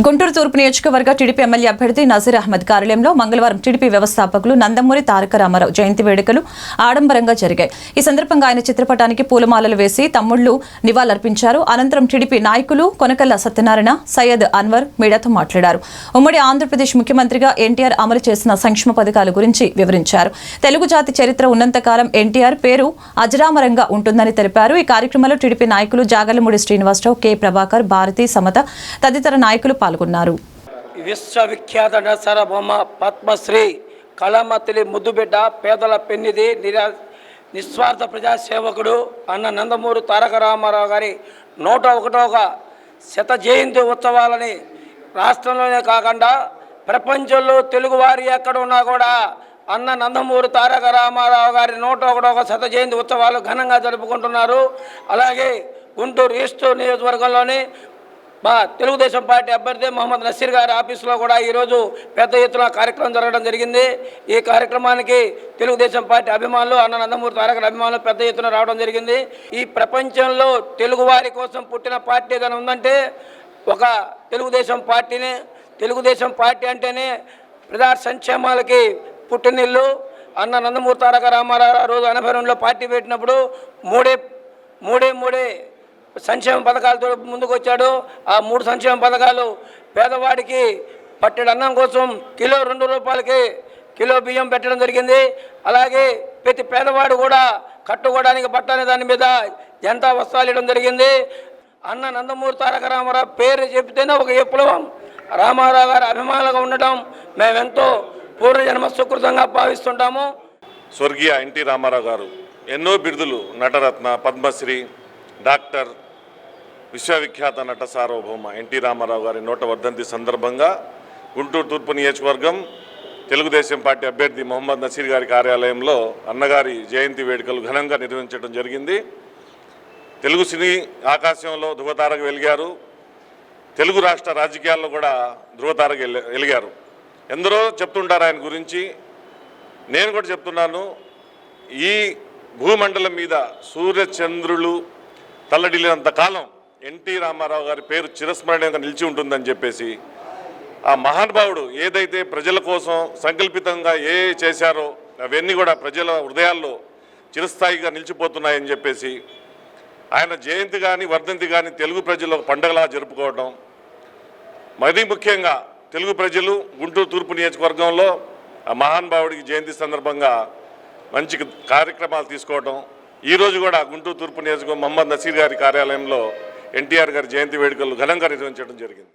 గుంటూరు తూర్పు నియోజకవర్గ TDP MLA అభ్యర్థి నజీర్ అహ్మద్ కార్యాలయంలో మంగళవారం టీడీపీ వ్యవస్థాపకులు నందమూరి తారక రామారావు జయంతి వేడుకలు ఆడంబరంగా జరిగాయి. ఈ సందర్భంగా ఆయన చిత్రపటానికి పూలమాలలు వేసి తమ్ముళ్లు నివాళులర్పించారు. అనంతరం టీడీపీ నాయకులు కొనకల్ల సత్యనారాయణ, సయ్యద్ అన్వర్ మీడియాతో మాట్లాడారు. ఉమ్మడి ఆంధ్రప్రదేశ్ ముఖ్యమంత్రిగా ఎన్టీఆర్ అమలు చేసిన సంక్షేమ పథకాల గురించి వివరించారు. తెలుగు జాతి చరిత్ర ఉన్నంతకాలం ఎన్టీఆర్ పేరు అజరామరంగా ఉంటుందని తెలిపారు. ఈ కార్యక్రమంలో టీడీపీ నాయకులు జాగర్లమూడి శ్రీనివాసరావు, కె ప్రభాకర్, భారతి, సమత తదితర నాయకులు పాల్గొన్నారు. విశ్వవిఖ్యాత నరసరబొమ్మ, పద్మశ్రీ, కళామతలి ముద్దుబిడ్డ, పేదల పెన్నిది, నిస్వార్థ ప్రజాసేవకుడు అన్న నందమూరి తారక రామారావు గారి 101వ శత జయంతి ఉత్సవాలని రాష్ట్రంలోనే కాకుండా ప్రపంచంలో తెలుగువారి ఎక్కడ ఉన్నా కూడా అన్న నందమూరి తారక రామారావు గారి 101వ శత జయంతి ఉత్సవాలు ఘనంగా జరుపుకుంటున్నారు. అలాగే గుంటూరు ఈస్ట్ నియోజకవర్గంలోని తెలుగుదేశం పార్టీ అభ్యర్థి మొహమ్మద్ నసీర్ గారి ఆఫీసులో కూడా ఈరోజు పెద్ద ఎత్తున కార్యక్రమం జరగడం జరిగింది. ఈ కార్యక్రమానికి తెలుగుదేశం పార్టీ అభిమానులు, అన్న నందమూరి తారక అభిమానులు పెద్ద ఎత్తున రావడం జరిగింది. ఈ ప్రపంచంలో తెలుగువారి కోసం పుట్టిన పార్టీ ఏదైనా ఉందంటే ఒక తెలుగుదేశం పార్టీనే. తెలుగుదేశం పార్టీ అంటేనే ప్రజా సంక్షేమాలకి పుట్టినిల్లు. అన్న నందమూరి తారక రామారావు రోజు 82లో పార్టీ పెట్టినప్పుడు మూడే సంక్షేమ పథకాలతో ముందుకు వచ్చాడు. ఆ 3 సంక్షేమ పథకాలు పేదవాడికి పట్టెడు అన్నం కోసం కిలో 2 రూపాయలకి కిలో బియ్యం పెట్టడం జరిగింది. అలాగే ప్రతి పేదవాడు కూడా కట్టుకోవడానికి బట్ట అనే దాని మీద జనతా వస్త్రాలు ఇవ్వడం జరిగింది. అన్న నందమూరి తారక రామారావు పేరు చెబితేనే ఒక విప్లవం. రామారావు గారి అభిమానులుగా ఉండటం మేమెంతో పూర్వజన్మ సుకృతంగా భావిస్తుంటాము. స్వర్గీయ ఎన్టీ రామారావు గారు ఎన్నో బిరుదులు, నటరత్న, పద్మశ్రీ, డాక్టర్, విశ్వవిఖ్యాత నట సార్వభౌమ ఎన్టీ రామారావు గారి 100వ వర్ధంతి సందర్భంగా గుంటూరు తూర్పు నియోజకవర్గం తెలుగుదేశం పార్టీ అభ్యర్థి మొహమ్మద్ నసీర్ గారి కార్యాలయంలో అన్నగారి జయంతి వేడుకలు ఘనంగా నిర్వహించడం జరిగింది. తెలుగు సినీ ఆకాశంలో ధృవతారగా వెలిగారు. తెలుగు రాష్ట్ర రాజకీయాల్లో కూడా ధృవతారగా వెలిగారు. ఎందరో చెప్తుంటారు ఆయన గురించి. నేను కూడా చెప్తున్నాను, ఈ భూమండలం మీద సూర్యచంద్రులు తల్లడిల్లినంత కాలం ఎన్టీ రామారావు గారి పేరు చిరస్మరణీయంగా నిలిచి ఉంటుందని చెప్పేసి, ఆ మహానుభావుడు ఏదైతే ప్రజల కోసం సంకల్పితంగా చేశారో అవన్నీ కూడా ప్రజల హృదయాల్లో చిరస్థాయిగా నిలిచిపోతున్నాయని చెప్పేసి ఆయన జయంతి కానీ వర్ధంతి కానీ తెలుగు ప్రజలు ఒక పండగలా జరుపుకోవడం, మరీ ముఖ్యంగా తెలుగు ప్రజలు గుంటూరు తూర్పు నియోజకవర్గంలో ఆ మహానుభావుడికి జయంతి సందర్భంగా మంచి కార్యక్రమాలు తీసుకోవడం, ఈరోజు కూడా గుంటూరు తూర్పు నియోజకవర్గం మొహమ్మద్ నసీర్ గారి కార్యాలయంలో ఎన్టీఆర్ గారి జయంతి వేడుకలు ఘనంగా నిర్వహించడం జరిగింది.